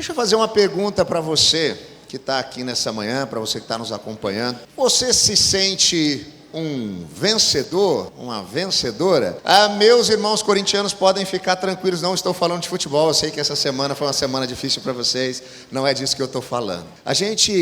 Deixa eu fazer uma pergunta para você que está aqui nessa manhã, para você que está nos acompanhando. Você se sente um vencedor, uma vencedora? Meus irmãos corintianos podem ficar tranquilos, não estou falando de futebol. Eu sei que essa semana foi uma semana difícil para vocês, não é disso que eu estou falando. A gente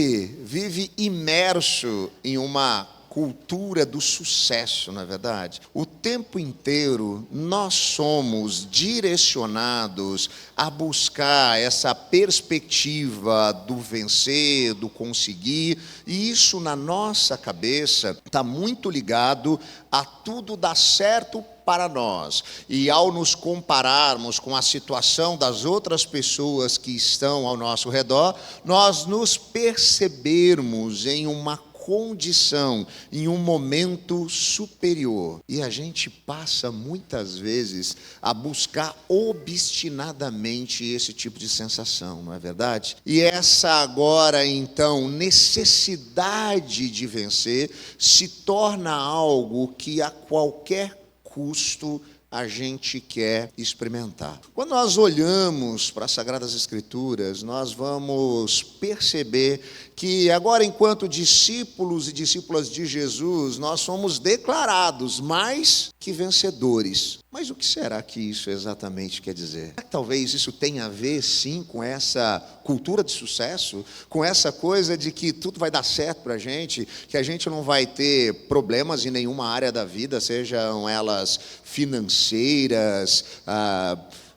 vive imerso em uma cultura do sucesso, não é verdade? O tempo inteiro nós somos direcionados a buscar essa perspectiva do vencer, do conseguir, e isso na nossa cabeça está muito ligado a tudo dar certo para nós. E ao nos compararmos com a situação das outras pessoas que estão ao nosso redor, nós nos percebermos em uma condição, em um momento superior. E a gente passa muitas vezes a buscar obstinadamente esse tipo de sensação, não é verdade? E essa agora, então, necessidade de vencer se torna algo que a qualquer custo a gente quer experimentar. Quando nós olhamos para as Sagradas Escrituras, nós vamos perceber que agora, enquanto discípulos e discípulas de Jesus, nós somos declarados mais que vencedores. Mas o que será que isso exatamente quer dizer? Talvez isso tenha a ver, sim, com essa cultura de sucesso, com essa coisa de que tudo vai dar certo para a gente, que a gente não vai ter problemas em nenhuma área da vida, sejam elas financeiras,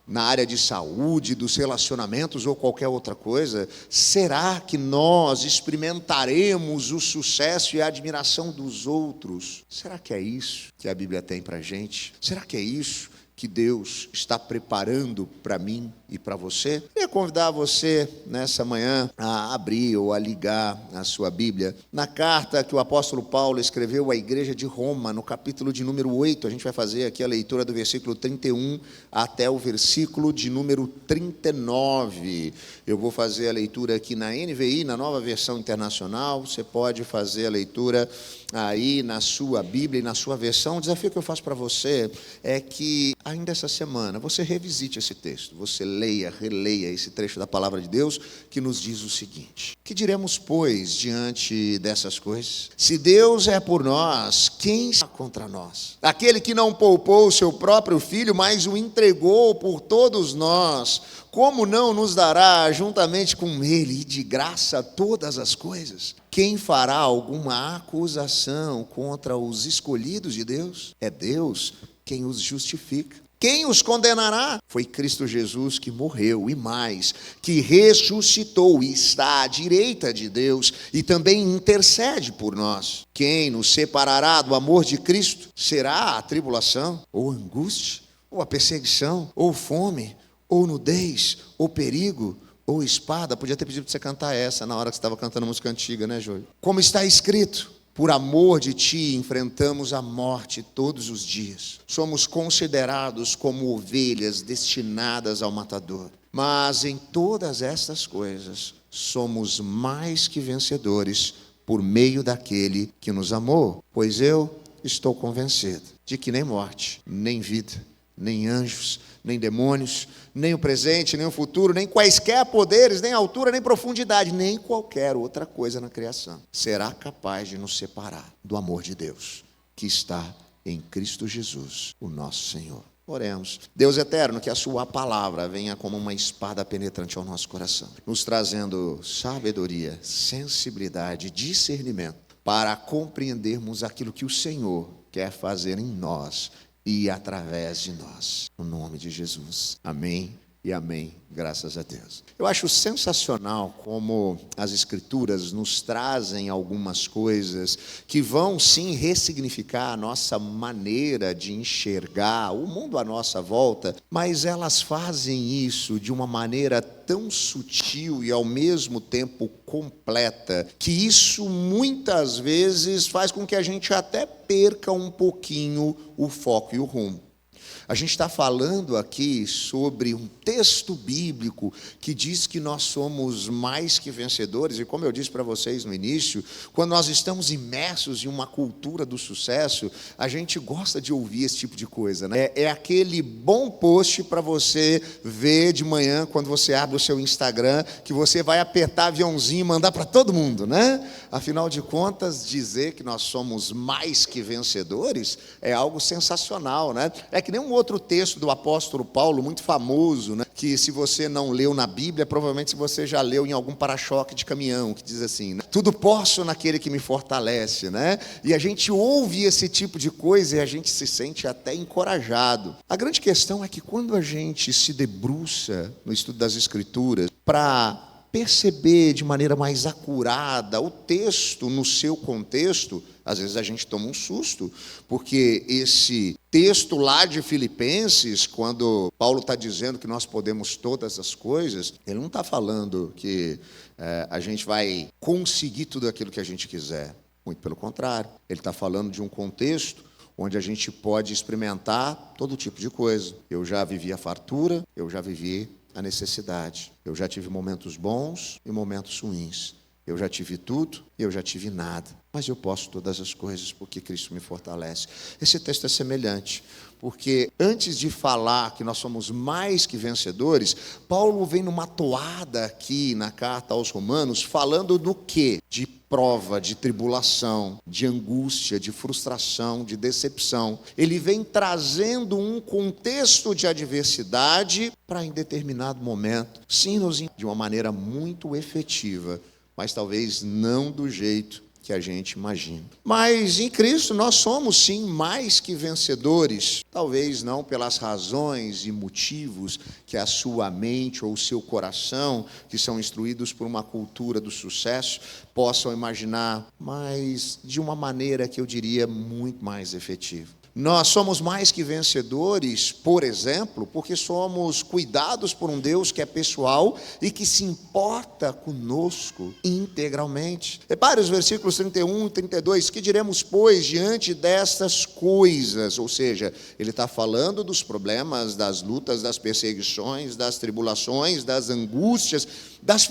na área de saúde, dos relacionamentos ou qualquer outra coisa. Será que nós experimentaremos o sucesso e a admiração dos outros? Será que é isso que a Bíblia tem para a gente? Será que é isso que Deus está preparando para mim e para você? Eu queria convidar você nessa manhã a abrir ou a ligar a sua Bíblia na carta que o apóstolo Paulo escreveu à igreja de Roma, no capítulo de número 8. A gente vai fazer aqui a leitura do versículo 31 até o versículo de número 39. Eu vou fazer a leitura aqui na NVI, na Nova Versão Internacional. Você pode fazer a leitura aí na sua Bíblia e na sua versão. O desafio que eu faço para você é que ainda essa semana você revisite esse texto, você leia, releia esse trecho da palavra de Deus que nos diz o seguinte: que diremos, pois, diante dessas coisas? Se Deus é por nós, quem está contra nós? Aquele que não poupou o seu próprio filho, mas o entregou por todos nós, como não nos dará juntamente com ele e de graça todas as coisas? Quem fará alguma acusação contra os escolhidos de Deus? É Deus quem os justifica. Quem os condenará? Foi Cristo Jesus que morreu, e mais, que ressuscitou e está à direita de Deus e também intercede por nós. Quem nos separará do amor de Cristo? Será a tribulação, ou angústia, ou a perseguição, ou fome, ou nudez, ou perigo, ou espada? Podia ter pedido para você cantar essa na hora que você estava cantando música antiga, né, Júlio? Como está escrito: por amor de ti enfrentamos a morte todos os dias. Somos considerados como ovelhas destinadas ao matador. Mas em todas estas coisas somos mais que vencedores por meio daquele que nos amou. Pois eu estou convencido de que nem morte, nem vida, nem anjos, nem demônios, nem o presente, nem o futuro, nem quaisquer poderes, nem altura, nem profundidade, nem qualquer outra coisa na criação será capaz de nos separar do amor de Deus que está em Cristo Jesus, o nosso Senhor. Oremos. Deus eterno, que a sua palavra venha como uma espada penetrante ao nosso coração, nos trazendo sabedoria, sensibilidade, discernimento, para compreendermos aquilo que o Senhor quer fazer em nós e através de nós, no nome de Jesus. Amém e amém, graças a Deus. Eu acho sensacional como as Escrituras nos trazem algumas coisas que vão sim ressignificar a nossa maneira de enxergar o mundo à nossa volta, mas elas fazem isso de uma maneira tão sutil e ao mesmo tempo completa, que isso muitas vezes faz com que a gente até perca um pouquinho o foco e o rumo. A gente está falando aqui sobre um texto bíblico que diz que nós somos mais que vencedores, e como eu disse para vocês no início, quando nós estamos imersos em uma cultura do sucesso, a gente gosta de ouvir esse tipo de coisa, né? É aquele bom post para você ver de manhã, quando você abre o seu Instagram, que você vai apertar aviãozinho e mandar para todo mundo, né? Afinal de contas, dizer que nós somos mais que vencedores é algo sensacional, né? É que nem um outro texto do apóstolo Paulo, muito famoso, né? Que se você não leu na Bíblia, provavelmente você já leu em algum para-choque de caminhão, que diz assim, né? Tudo posso naquele que me fortalece, né? E a gente ouve esse tipo de coisa e a gente se sente até encorajado. A grande questão é que quando a gente se debruça no estudo das Escrituras para perceber de maneira mais acurada o texto no seu contexto, às vezes a gente toma um susto, porque esse texto lá de Filipenses, quando Paulo está dizendo que nós podemos todas as coisas, ele não está falando que a gente vai conseguir tudo aquilo que a gente quiser. Muito pelo contrário, ele está falando de um contexto onde a gente pode experimentar todo tipo de coisa. Eu já vivi a fartura, eu já vivi a necessidade. Eu já tive momentos bons e momentos ruins. Eu já tive tudo e eu já tive nada. Mas eu posso todas as coisas porque Cristo me fortalece. Esse texto é semelhante, porque antes de falar que nós somos mais que vencedores, Paulo vem numa toada aqui na carta aos Romanos, falando do quê? De prova, de tribulação, de angústia, de frustração, de decepção. Ele vem trazendo um contexto de adversidade para, em determinado momento, sim, de uma maneira muito efetiva, mas talvez não do jeito que a gente imagina. Mas em Cristo nós somos sim mais que vencedores, talvez não pelas razões e motivos que a sua mente ou o seu coração, que são instruídos por uma cultura do sucesso, possam imaginar, mas de uma maneira que eu diria muito mais efetiva. Nós somos mais que vencedores, por exemplo, porque somos cuidados por um Deus que é pessoal e que se importa conosco integralmente. Repare os versículos 31 e 32, que diremos, pois, diante destas coisas? Ou seja, ele está falando dos problemas, das lutas, das perseguições, das tribulações, das angústias,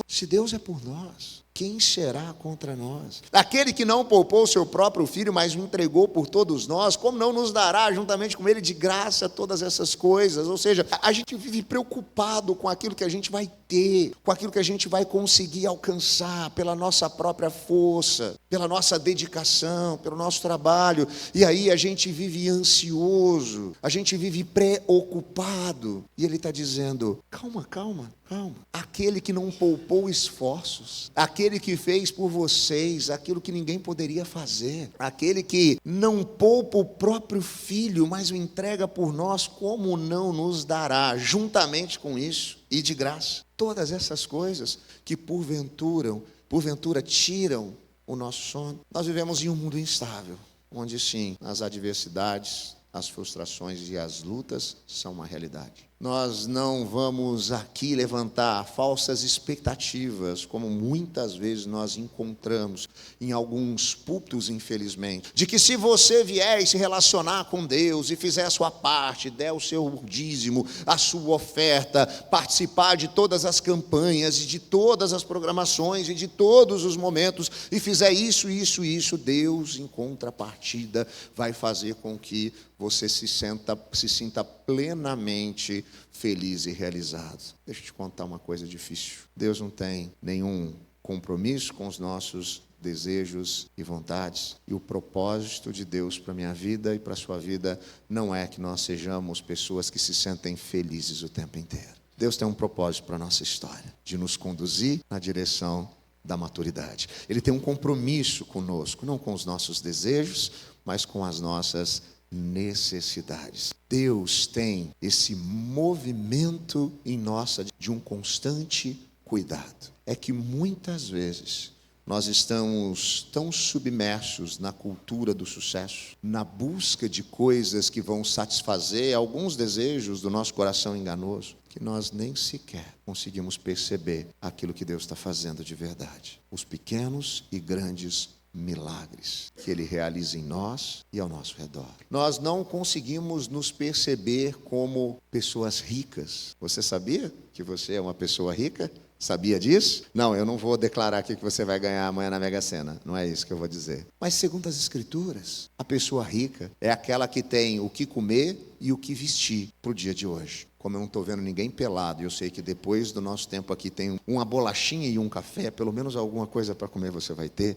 se Deus é por nós, quem será contra nós? Aquele que não poupou o seu próprio filho, mas o entregou por todos nós, como não nos dará juntamente com ele de graça todas essas coisas? Ou seja, a gente vive preocupado com aquilo que a gente vai ter, com aquilo que a gente vai conseguir alcançar pela nossa própria força, pela nossa dedicação, pelo nosso trabalho. E aí a gente vive ansioso, a gente vive preocupado. E ele está dizendo, calma, calma. Aquele que não poupou esforços, aquele que fez por vocês aquilo que ninguém poderia fazer, aquele que não poupa o próprio filho, mas o entrega por nós, como não nos dará, juntamente com isso, e de graça, todas essas coisas que porventura tiram o nosso sono. Nós vivemos em um mundo instável, onde sim, as adversidades, as frustrações e as lutas são uma realidade. Nós não vamos aqui levantar falsas expectativas, como muitas vezes nós encontramos em alguns púlpitos, infelizmente, de que se você vier e se relacionar com Deus e fizer a sua parte, der o seu dízimo, a sua oferta, participar de todas as campanhas e de todas as programações e de todos os momentos, e fizer isso, Deus, em contrapartida, vai fazer com que você se sinta plenamente feliz e realizado. Deixa eu te contar uma coisa difícil. Deus não tem nenhum compromisso com os nossos desejos e vontades. E o propósito de Deus para a minha vida e para a sua vida não é que nós sejamos pessoas que se sentem felizes o tempo inteiro. Deus tem um propósito para a nossa história, de nos conduzir na direção da maturidade. Ele tem um compromisso conosco, não com os nossos desejos, mas com as nossas necessidades. Deus tem esse movimento em nossa de um constante cuidado. É que muitas vezes nós estamos tão submersos na cultura do sucesso, na busca de coisas que vão satisfazer alguns desejos do nosso coração enganoso, que nós nem sequer conseguimos perceber aquilo que Deus está fazendo de verdade. Os pequenos e grandes milagres que Ele realiza em nós e ao nosso redor. Nós não conseguimos nos perceber como pessoas ricas. Você sabia que você é uma pessoa rica? Sabia disso? Não, eu não vou declarar aqui que você vai ganhar amanhã na Mega Sena. Não é isso que eu vou dizer. Mas segundo as Escrituras, a pessoa rica é aquela que tem o que comer e o que vestir para o dia de hoje. Como eu não estou vendo ninguém pelado, e eu sei que depois do nosso tempo aqui tem uma bolachinha e um café, pelo menos alguma coisa para comer você vai ter.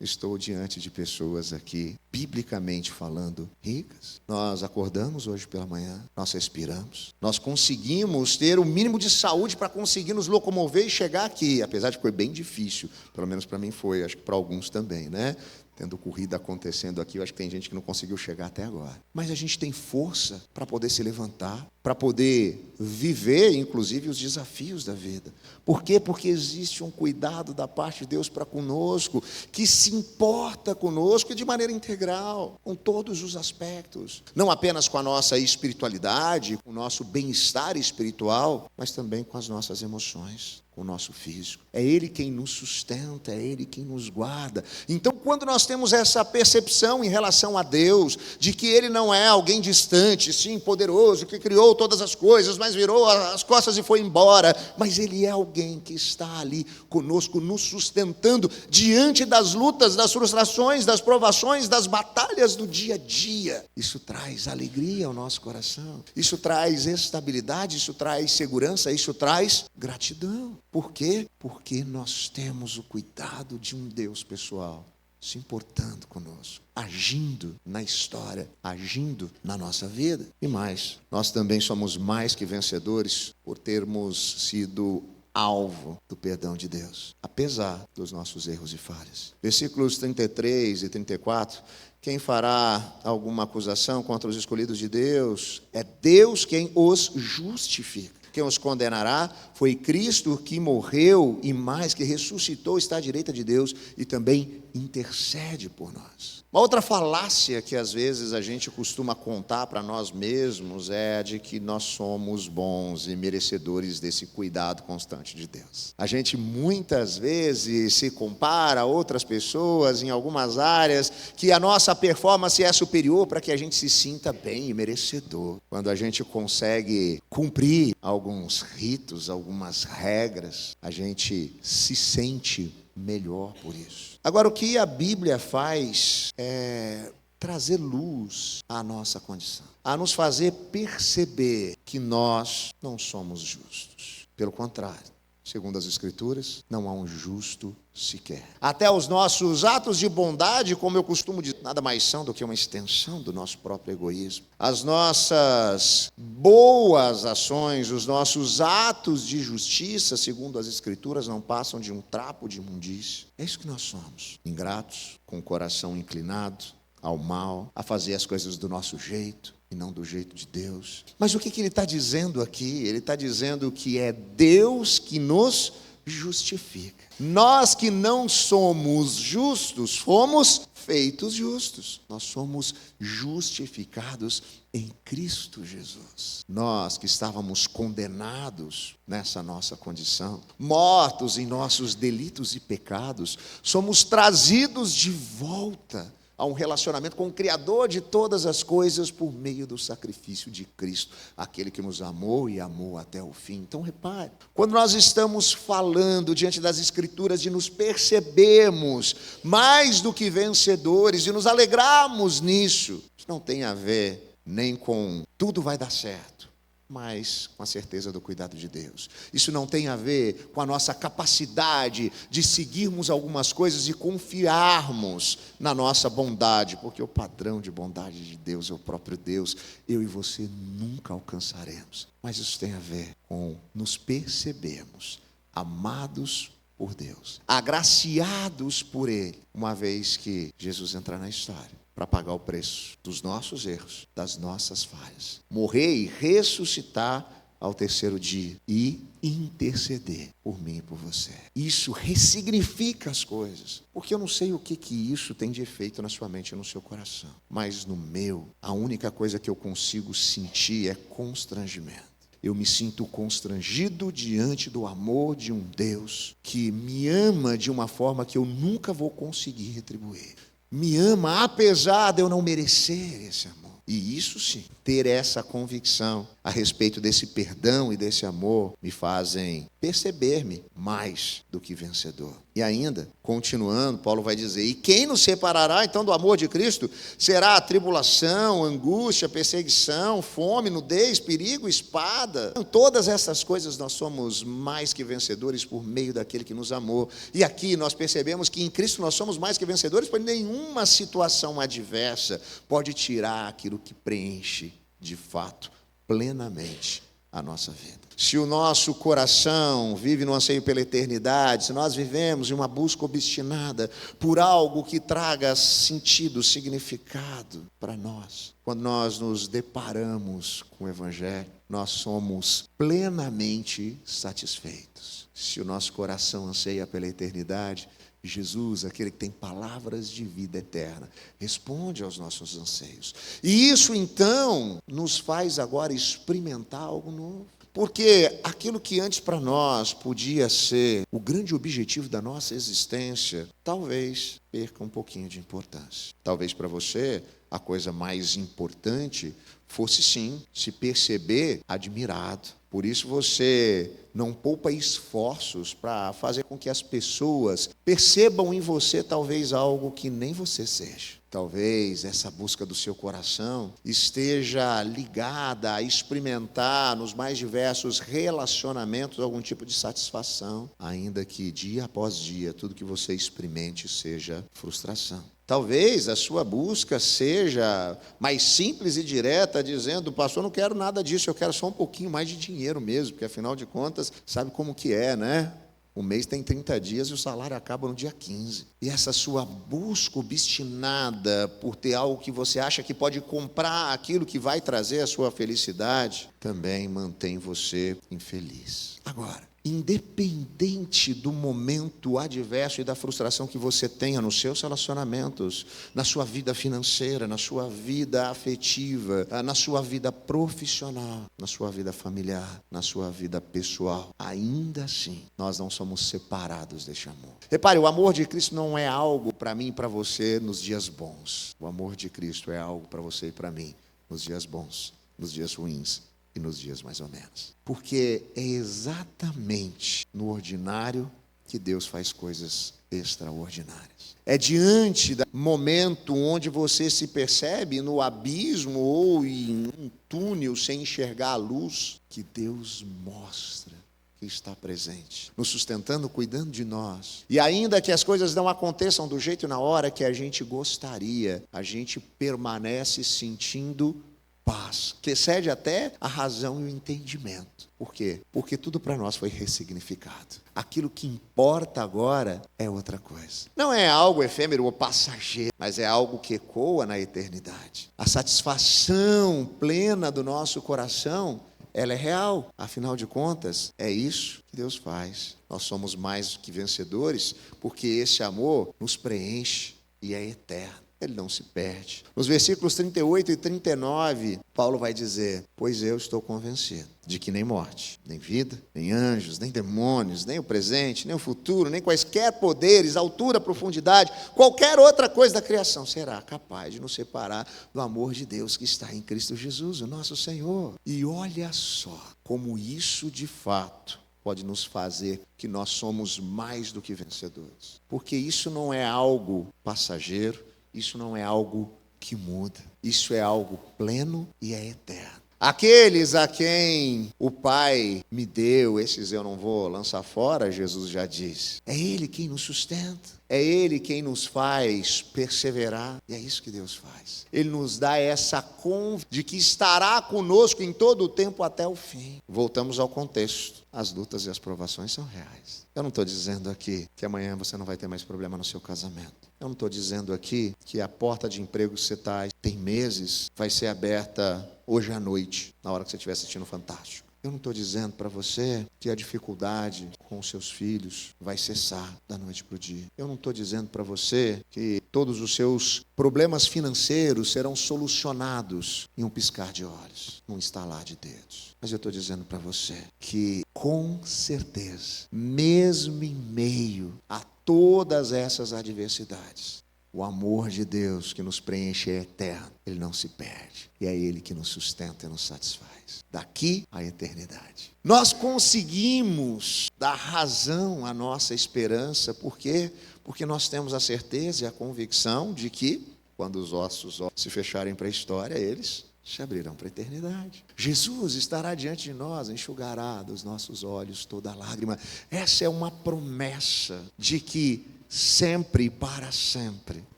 Estou diante de pessoas aqui, biblicamente falando, ricas. Nós acordamos hoje pela manhã, nós respiramos, nós conseguimos ter o mínimo de saúde para conseguir nos locomover e chegar aqui, apesar de que foi bem difícil, pelo menos para mim foi, acho que para alguns também, né? Tendo corrida acontecendo aqui, eu acho que tem gente que não conseguiu chegar até agora. Mas a gente tem força para poder se levantar, para poder viver, inclusive, os desafios da vida. Por quê? Porque existe um cuidado da parte de Deus para conosco, que se importa conosco de maneira integral, com todos os aspectos. Não apenas com a nossa espiritualidade, com o nosso bem-estar espiritual, mas também com as nossas emoções, com o nosso físico. É Ele quem nos sustenta, é Ele quem nos guarda. Então, quando nós temos essa percepção em relação a Deus, de que Ele não é alguém distante, sim, poderoso, que criou todas as coisas, mas virou as costas e foi embora, mas Ele é alguém que está ali conosco, nos sustentando diante das lutas, das frustrações, das provações, das batalhas do dia a dia. Isso traz alegria ao nosso coração, isso traz estabilidade, isso traz segurança, isso traz gratidão. Por quê? Porque nós temos o cuidado de um Deus pessoal, se importando conosco, agindo na história, agindo na nossa vida. E mais, nós também somos mais que vencedores por termos sido alvo do perdão de Deus, apesar dos nossos erros e falhas. Versículos 33 e 34, quem fará alguma acusação contra os escolhidos de Deus? É Deus quem os justifica. Quem os condenará? Foi Cristo que morreu e mais, que ressuscitou, está à direita de Deus e também intercede por nós. Uma outra falácia que às vezes a gente costuma contar para nós mesmos é a de que nós somos bons e merecedores desse cuidado constante de Deus. A gente muitas vezes se compara a outras pessoas em algumas áreas que a nossa performance é superior para que a gente se sinta bem e merecedor. Quando a gente consegue cumprir alguns ritos, algumas regras, a gente se sente melhor por isso. Agora, o que a Bíblia faz é trazer luz à nossa condição, a nos fazer perceber que nós não somos justos. Pelo contrário, segundo as Escrituras, não há um justo sequer. Até os nossos atos de bondade, como eu costumo dizer, nada mais são do que uma extensão do nosso próprio egoísmo. As nossas boas ações, os nossos atos de justiça, segundo as Escrituras, não passam de um trapo de imundícia. É isso que nós somos, ingratos, com o coração inclinado ao mal, a fazer as coisas do nosso jeito e não do jeito de Deus. Mas o que ele está dizendo aqui? Ele está dizendo que é Deus que nos justifica. Nós que não somos justos, fomos feitos justos. Nós somos justificados em Cristo Jesus. Nós que estávamos condenados nessa nossa condição, mortos em nossos delitos e pecados, somos trazidos de volta a um relacionamento com o Criador de todas as coisas por meio do sacrifício de Cristo, aquele que nos amou e amou até o fim. Então repare, quando nós estamos falando diante das Escrituras de nos percebermos mais do que vencedores e nos alegrarmos nisso, isso não tem a ver nem com tudo vai dar certo, mas com a certeza do cuidado de Deus. Isso não tem a ver com a nossa capacidade de seguirmos algumas coisas e confiarmos na nossa bondade, porque o padrão de bondade de Deus é o próprio Deus. Eu e você nunca alcançaremos. Mas isso tem a ver com nos percebermos amados por Deus, agraciados por Ele, uma vez que Jesus entrar na história para pagar o preço dos nossos erros, das nossas falhas, morrer e ressuscitar ao terceiro dia e interceder por mim e por você. Isso ressignifica as coisas, porque eu não sei o que isso tem de efeito na sua mente e no seu coração, mas no meu, a única coisa que eu consigo sentir é constrangimento. eu me sinto constrangido diante do amor de um Deus que me ama de uma forma que eu nunca vou conseguir retribuir. Me ama apesar de eu não merecer esse amor. E isso sim, ter essa convicção a respeito desse perdão e desse amor me fazem perceber-me mais do que vencedor. E ainda, continuando, Paulo vai dizer: e quem nos separará então do amor de Cristo? Será a tribulação, angústia, perseguição, fome, nudez, perigo, espada? Todas essas coisas nós somos mais que vencedores por meio daquele que nos amou. E aqui nós percebemos que em Cristo nós somos mais que vencedores, pois nenhuma situação adversa pode tirar aquilo que preenche de fato, plenamente a nossa vida. Se o nosso coração vive no anseio pela eternidade, se nós vivemos em uma busca obstinada por algo que traga sentido, significado para nós, quando nós nos deparamos com o Evangelho, nós somos plenamente satisfeitos. Se o nosso coração anseia pela eternidade, Jesus, aquele que tem palavras de vida eterna, responde aos nossos anseios. E isso então nos faz agora experimentar algo novo. Porque aquilo que antes para nós podia ser o grande objetivo da nossa existência, talvez perca um pouquinho de importância. Talvez para você a coisa mais importante fosse sim se perceber admirado. Por isso você não poupa esforços para fazer com que as pessoas percebam em você talvez algo que nem você seja. Talvez essa busca do seu coração esteja ligada a experimentar nos mais diversos relacionamentos algum tipo de satisfação, ainda que dia após dia tudo que você experimente seja frustração. Talvez a sua busca seja mais simples e direta, dizendo: pastor, não quero nada disso, eu quero só um pouquinho mais de dinheiro mesmo, porque afinal de contas, sabe como que é, né? O mês tem 30 dias e o salário acaba no dia 15. E essa sua busca obstinada por ter algo que você acha que pode comprar aquilo que vai trazer a sua felicidade, também mantém você infeliz. Agora, independente do momento adverso e da frustração que você tenha nos seus relacionamentos, na sua vida financeira, na sua vida afetiva, na sua vida profissional, na sua vida familiar, na sua vida pessoal, ainda assim, nós não somos separados deste amor. Repare, o amor de Cristo não é algo para mim e para você nos dias bons. O amor de Cristo é algo para você e para mim nos dias bons, nos dias ruins e nos dias mais ou menos. Porque é exatamente no ordinário que Deus faz coisas extraordinárias. É diante do momento onde você se percebe no abismo ou em um túnel sem enxergar a luz que Deus mostra que está presente, nos sustentando, cuidando de nós. E ainda que as coisas não aconteçam do jeito e na hora que a gente gostaria, a gente permanece sentindo paz, que excede até a razão e o entendimento. Por quê? Porque tudo para nós foi ressignificado. Aquilo que importa agora é outra coisa. Não é algo efêmero ou passageiro, mas é algo que ecoa na eternidade. A satisfação plena do nosso coração, ela é real. Afinal de contas, é isso que Deus faz. Nós somos mais que vencedores, porque esse amor nos preenche e é eterno. Ele não se perde. Nos versículos 38 e 39, Paulo vai dizer: pois eu estou convencido de que nem morte, nem vida, nem anjos, nem demônios, nem o presente, nem o futuro, nem quaisquer poderes, altura, profundidade, qualquer outra coisa da criação será capaz de nos separar do amor de Deus que está em Cristo Jesus, o nosso Senhor. E olha só como isso de fato pode nos fazer que nós somos mais do que vencedores. Porque isso não é algo passageiro, isso não é algo que muda. Isso é algo pleno e é eterno. Aqueles a quem o Pai me deu, esses eu não vou lançar fora, Jesus já disse. É Ele quem nos sustenta. É Ele quem nos faz perseverar. E é isso que Deus faz. Ele nos dá essa confiança de que estará conosco em todo o tempo até o fim. Voltamos ao contexto. As lutas e as provações são reais. Eu não estou dizendo aqui que amanhã você não vai ter mais problema no seu casamento. Eu não estou dizendo aqui que a porta de emprego que você está tem meses vai ser aberta hoje à noite, na hora que você estiver assistindo Fantástico. Eu não estou dizendo para você que a dificuldade com os seus filhos vai cessar da noite para o dia. Eu não estou dizendo para você que todos os seus problemas financeiros serão solucionados em um piscar de olhos, num estalar de dedos. Mas eu estou dizendo para você que, com certeza, mesmo em meio a todas essas adversidades, o amor de Deus que nos preenche é eterno, ele não se perde. E é ele que nos sustenta e nos satisfaz, daqui à eternidade. Nós conseguimos dar razão à nossa esperança, por quê? Porque nós temos a certeza e a convicção de que, quando os ossos se fecharem para a história, eles se abrirão para a eternidade. Jesus estará diante de nós, enxugará dos nossos olhos toda lágrima. Essa é uma promessa de que sempre e para sempre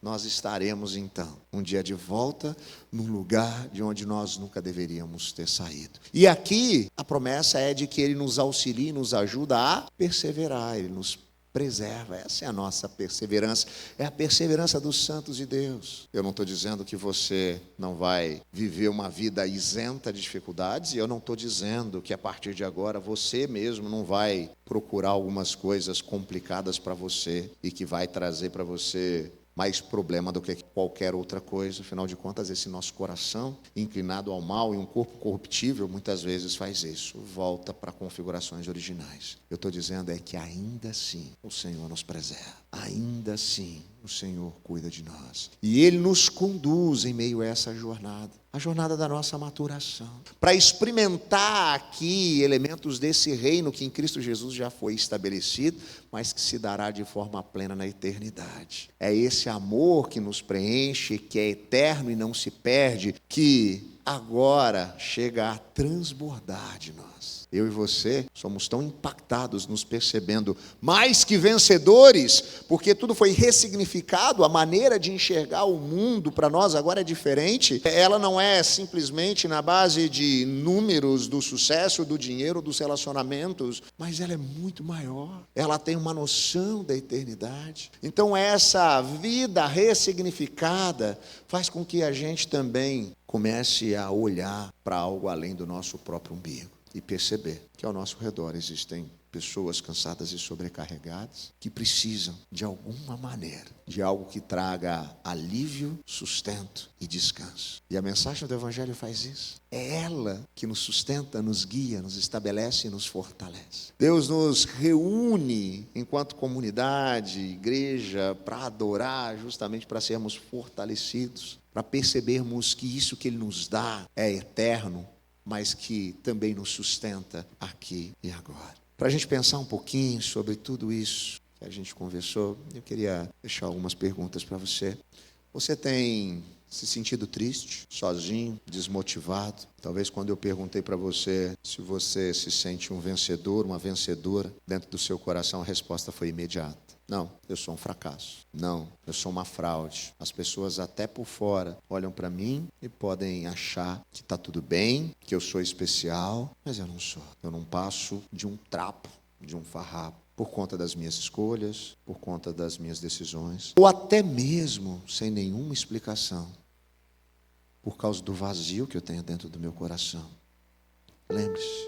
nós estaremos então um dia de volta num lugar de onde nós nunca deveríamos ter saído. E aqui a promessa é de que ele nos auxilia e nos ajuda a perseverar, ele nos preserva. Essa é a nossa perseverança, é a perseverança dos santos de Deus. Eu não estou dizendo que você não vai viver uma vida isenta de dificuldades, e eu não estou dizendo que a partir de agora você mesmo não vai procurar algumas coisas complicadas para você e que vai trazer para você mais problema do que qualquer outra coisa. Afinal de contas, esse nosso coração inclinado ao mal e um corpo corruptível muitas vezes faz isso, volta para configurações originais. Eu estou dizendo é que ainda assim o Senhor nos preserva, ainda assim o Senhor cuida de nós, e Ele nos conduz em meio a essa jornada, a jornada da nossa maturação, para experimentar aqui elementos desse reino que em Cristo Jesus já foi estabelecido, mas que se dará de forma plena na eternidade. É esse amor que nos preenche, que é eterno e não se perde, que agora chega a transbordar de nós. Eu e você somos tão impactados, nos percebendo mais que vencedores, porque tudo foi ressignificado, a maneira de enxergar o mundo para nós agora é diferente. Ela não é simplesmente na base de números, do sucesso, do dinheiro, dos relacionamentos, mas ela é muito maior. Ela tem uma noção da eternidade. Então essa vida ressignificada faz com que a gente também comece a olhar para algo além do nosso próprio umbigo e perceber que ao nosso redor existem pessoas cansadas e sobrecarregadas que precisam, de alguma maneira, de algo que traga alívio, sustento e descanso. E a mensagem do Evangelho faz isso. É ela que nos sustenta, nos guia, nos estabelece e nos fortalece. Deus nos reúne enquanto comunidade, igreja, para adorar, justamente para sermos fortalecidos, para percebermos que isso que Ele nos dá é eterno, mas que também nos sustenta aqui e agora. Para a gente pensar um pouquinho sobre tudo isso que a gente conversou, eu queria deixar algumas perguntas para você. Você tem se sentido triste, sozinho, desmotivado? Talvez quando eu perguntei para você se você se sente um vencedor, uma vencedora, dentro do seu coração a resposta foi imediata. Não, eu sou um fracasso. Não, eu sou uma fraude. As pessoas até por fora olham para mim e podem achar que está tudo bem, que eu sou especial, mas eu não sou. Eu não passo de um trapo, de um farrapo, por conta das minhas escolhas, por conta das minhas decisões, ou até mesmo sem nenhuma explicação, por causa do vazio que eu tenho dentro do meu coração. Lembre-se,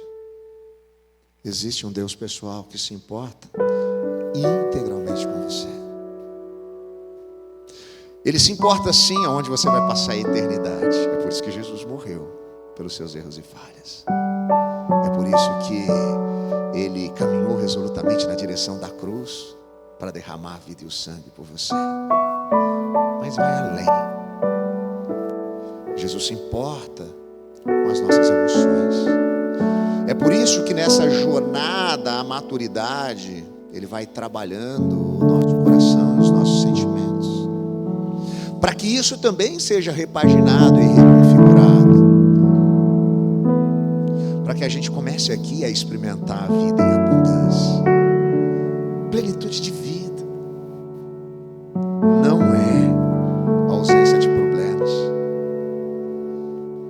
existe um Deus pessoal que se importa integralmente com você. Ele se importa sim aonde você vai passar a eternidade. É por isso que Jesus morreu, pelos seus erros e falhas. É por isso que Ele caminhou resolutamente na direção da cruz, para derramar a vida e o sangue por você. Mas vai além. Jesus se importa com as nossas emoções. É por isso que nessa jornada à maturidade, Ele vai trabalhando o nosso coração, os nossos sentimentos, para que isso também seja repaginado e reconfigurado, para que a gente comece aqui a experimentar a vida em abundância, plenitude de vida. Não é ausência de problemas.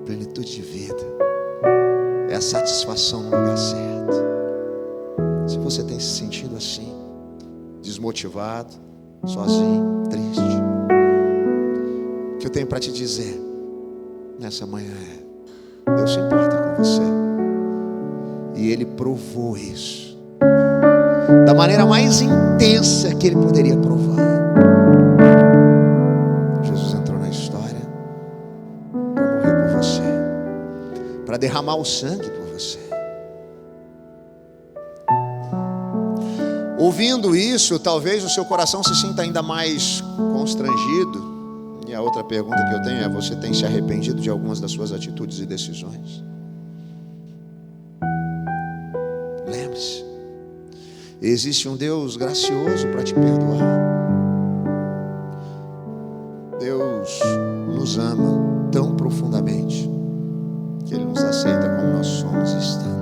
Plenitude de vida é a satisfação no lugar certo. Se você tem se sentido assim, desmotivado, sozinho, triste, o que eu tenho para te dizer nessa manhã é: Deus se importa com você. E ele provou isso da maneira mais intensa que ele poderia provar. Jesus entrou na história para morrer por você, para derramar o sangue por você. Ouvindo isso, talvez o seu coração se sinta ainda mais constrangido. E a outra pergunta que eu tenho é: você tem se arrependido de algumas das suas atitudes e decisões? Lembre-se, existe um Deus gracioso para te perdoar. Deus nos ama tão profundamente que Ele nos aceita como nós somos e estamos.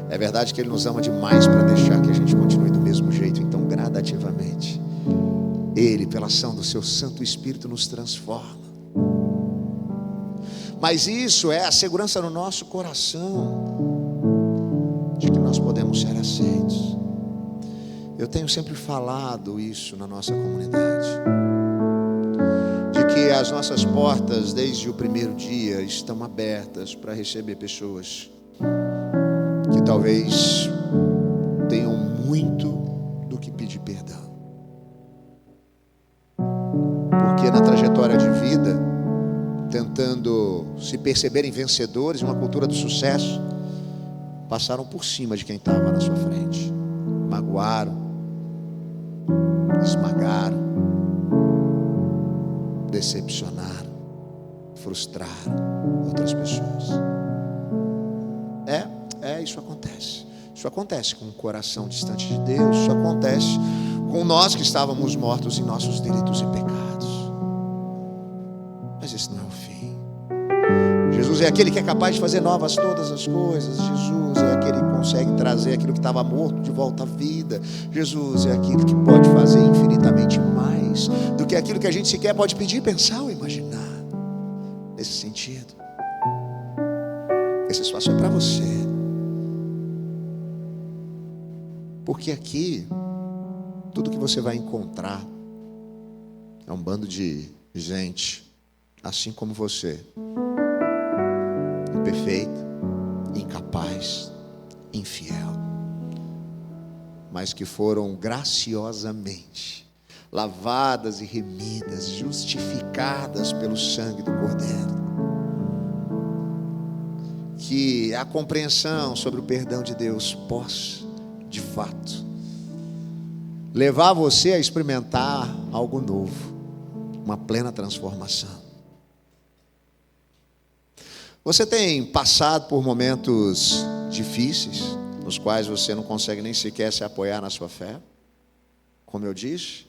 É verdade que Ele nos ama demais para deixar que a gente continue do mesmo jeito. Então, gradativamente, Ele, pela ação do seu Santo Espírito, nos transforma. Mas isso é a segurança no nosso coração de que nós podemos ser aceitos. Eu tenho sempre falado isso na nossa comunidade, de que as nossas portas desde o primeiro dia estão abertas para receber pessoas que talvez tenham muito do que pedir perdão, porque na trajetória de vida, tentando se perceberem vencedores, uma cultura do sucesso, passaram por cima de quem estava na sua frente, magoaram, esmagaram, decepcionaram, frustraram outras pessoas. Isso acontece. Isso acontece com o coração distante de Deus. Isso acontece com nós que estávamos mortos em nossos delitos e pecados. Mas esse não é o fim. Jesus é aquele que é capaz de fazer novas todas as coisas. Jesus é aquele que consegue trazer aquilo que estava morto de volta à vida. Jesus é aquele que pode fazer infinitamente mais do que aquilo que a gente sequer pode pedir, pensar ou imaginar. Nesse sentido, esse espaço é para você. Porque aqui, tudo que você vai encontrar é um bando de gente, assim como você, imperfeito, incapaz, infiel, mas que foram graciosamente lavadas e remidas, justificadas pelo sangue do Cordeiro. Que a compreensão sobre o perdão de Deus possa, de fato, levar você a experimentar algo novo, uma plena transformação. Você tem passado por momentos difíceis, nos quais você não consegue nem sequer se apoiar na sua fé? Como eu disse,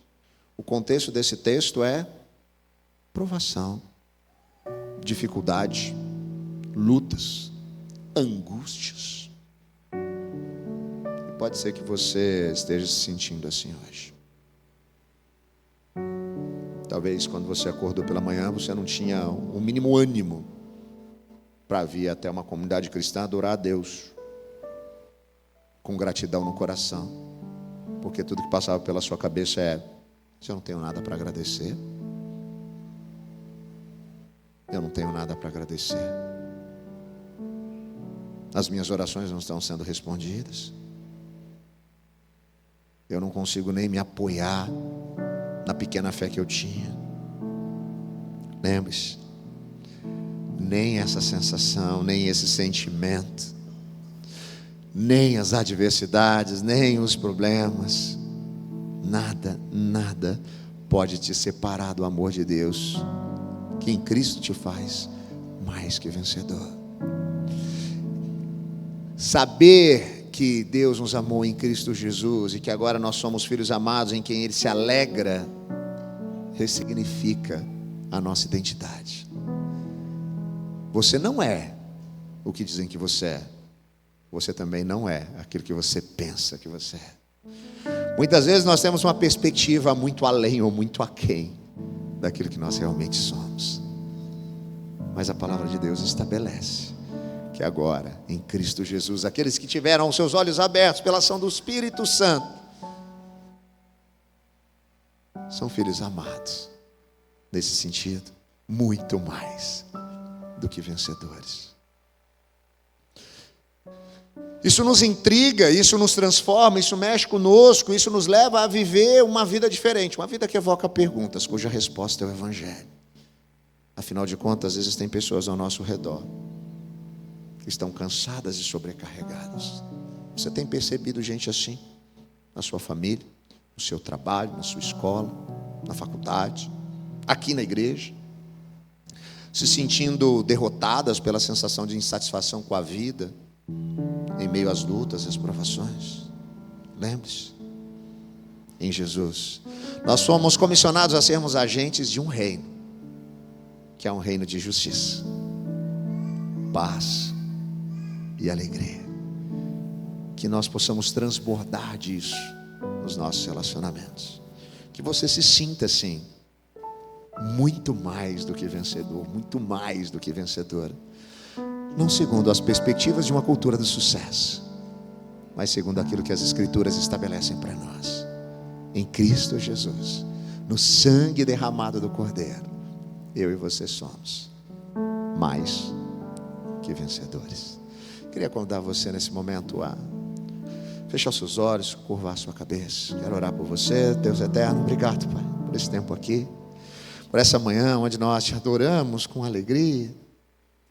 o contexto desse texto é provação, dificuldade, lutas, angústias. Pode ser que você esteja se sentindo assim hoje. Talvez quando você acordou pela manhã, você não tinha o mínimo ânimo para vir até uma comunidade cristã adorar a Deus com gratidão no coração, porque tudo que passava pela sua cabeça é: eu não tenho nada para agradecer. Eu não tenho nada para agradecer. As minhas orações não estão sendo respondidas. Eu não consigo nem me apoiar na pequena fé que eu tinha. Lembre-se, nem essa sensação, nem esse sentimento, nem as adversidades, nem os problemas, nada pode te separar do amor de Deus, que em Cristo te faz mais que vencedor. Saber que Deus nos amou em Cristo Jesus e que agora nós somos filhos amados em quem Ele se alegra, ressignifica a nossa identidade. Você não é o que dizem que você é. Você também não é aquilo que você pensa que você é. Muitas vezes nós temos uma perspectiva muito além ou muito aquém daquilo que nós realmente somos. Mas a palavra de Deus estabelece que agora, em Cristo Jesus, aqueles que tiveram os seus olhos abertos pela ação do Espírito Santo, são filhos amados. Nesse sentido, muito mais do que vencedores. Isso nos intriga, isso nos transforma, isso mexe conosco, isso nos leva a viver uma vida diferente, uma vida que evoca perguntas, cuja resposta é o Evangelho. Afinal de contas, existem pessoas ao nosso redor que estão cansadas e sobrecarregadas. Você tem percebido gente assim? Na sua família, no seu trabalho, na sua escola, na faculdade, aqui na igreja, se sentindo derrotadas pela sensação de insatisfação com a vida, em meio às lutas e às provações. Lembre-se, em Jesus, nós somos comissionados a sermos agentes de um reino, que é um reino de justiça, paz e alegria. Que nós possamos transbordar disso nos nossos relacionamentos. Que você se sinta assim, muito mais do que vencedor, muito mais do que vencedora. Não segundo as perspectivas de uma cultura do sucesso, mas segundo aquilo que as Escrituras estabelecem para nós. Em Cristo Jesus, no sangue derramado do Cordeiro, eu e você somos mais que vencedores. Queria convidar você nesse momento a fechar os seus olhos, curvar a sua cabeça. Quero orar por você. Deus eterno, obrigado, Pai, por esse tempo aqui, por essa manhã onde nós te adoramos com alegria,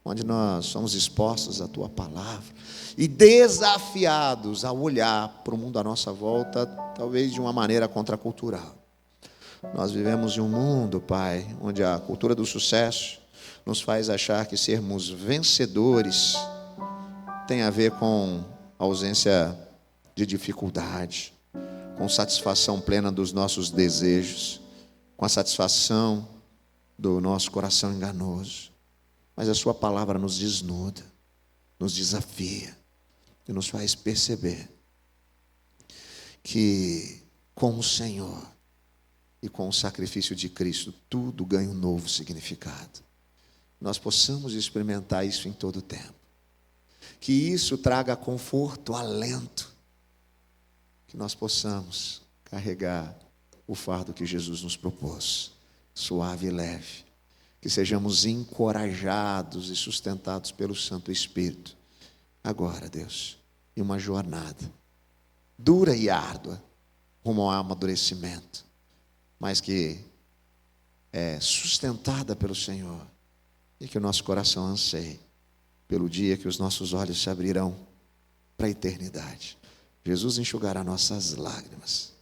onde nós somos expostos à Tua Palavra e desafiados a olhar para o mundo à nossa volta, talvez de uma maneira contracultural. Nós vivemos em um mundo, Pai, onde a cultura do sucesso nos faz achar que sermos vencedores tem a ver com ausência de dificuldade, com satisfação plena dos nossos desejos, com a satisfação do nosso coração enganoso. Mas a Sua palavra nos desnuda, nos desafia e nos faz perceber que com o Senhor e com o sacrifício de Cristo tudo ganha um novo significado. Nós possamos experimentar isso em todo o tempo. Que isso traga conforto, alento. Que nós possamos carregar o fardo que Jesus nos propôs, suave e leve. Que sejamos encorajados e sustentados pelo Santo Espírito. Agora, Deus, em uma jornada dura e árdua, rumo ao amadurecimento, mas que é sustentada pelo Senhor, e que o nosso coração anseie pelo dia que os nossos olhos se abrirão para a eternidade. Jesus enxugará nossas lágrimas,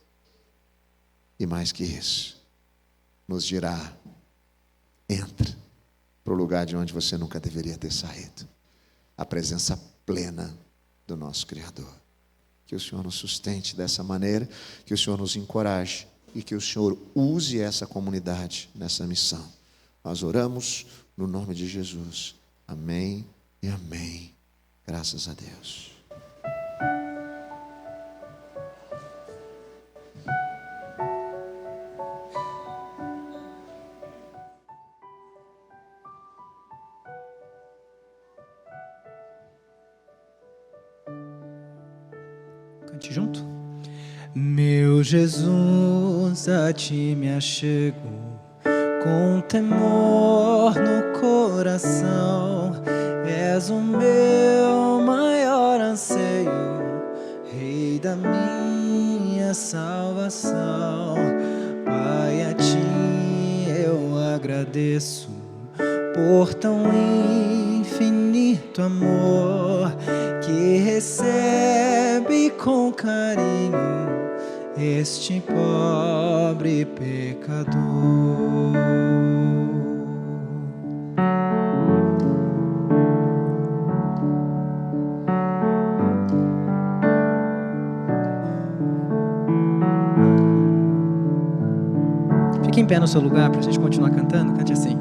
e mais que isso, nos dirá: entra para o lugar de onde você nunca deveria ter saído, a presença plena do nosso Criador. Que o Senhor nos sustente dessa maneira, que o Senhor nos encoraje e que o Senhor use essa comunidade nessa missão. Nós oramos no nome de Jesus. Amém e amém. Graças a Deus. Cante junto. Meu Jesus, a Ti me achego, com temor no coração. És o meu maior anseio, Rei da minha salvação. Pai, a Ti eu agradeço por tão infinito amor que recebe com carinho este pobre pecador. Fique em pé no seu lugar para a gente continuar cantando. Cante assim.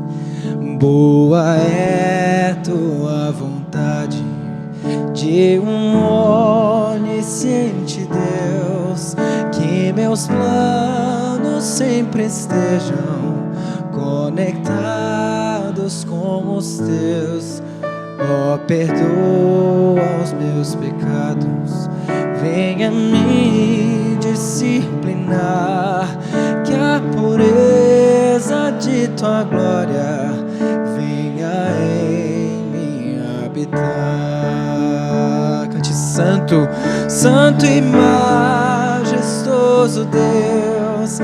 Boa é Tua vontade de um onisciente Deus, que meus planos sempre estejam conectados com os Teus. Ó, perdoa os meus pecados, venha me disciplinar, que a pureza de Tua glória venha em mim habitar. Cante: Santo Santo e majestoso Deus,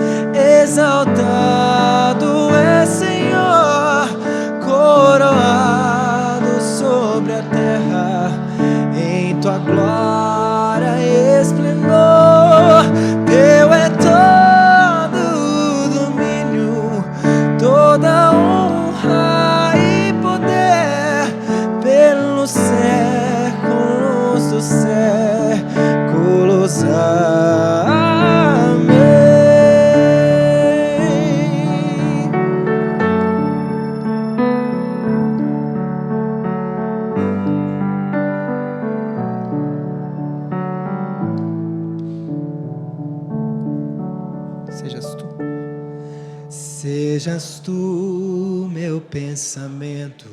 exaltado é Senhor, coroado sobre a terra, em tua glória e esplendor. Teu é todo o domínio, toda honra e poder, pelos séculos dos séculos. Amém. Sejas tu meu pensamento,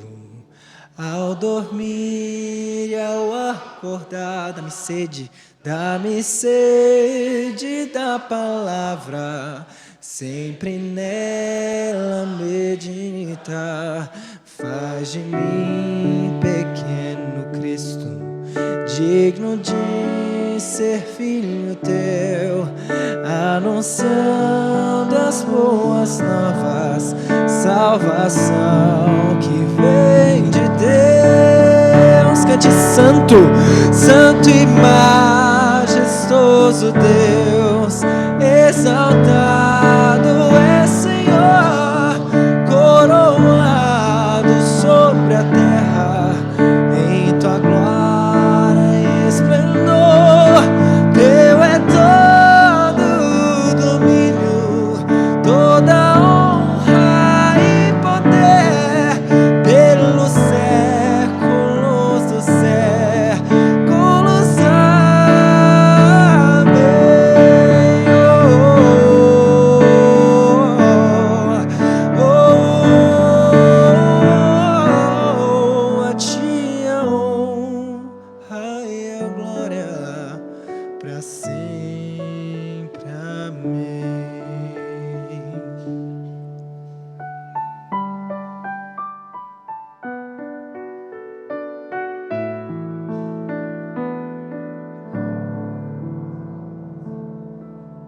ao dormir e ao acordar. Dá-me sede da palavra, sempre nela meditar. Faz de mim, pequeno Cristo, digno de ser filho teu, anunciando as boas novas, salvação que vem de Deus. Cante: santo, santo e majestoso Deus, exaltado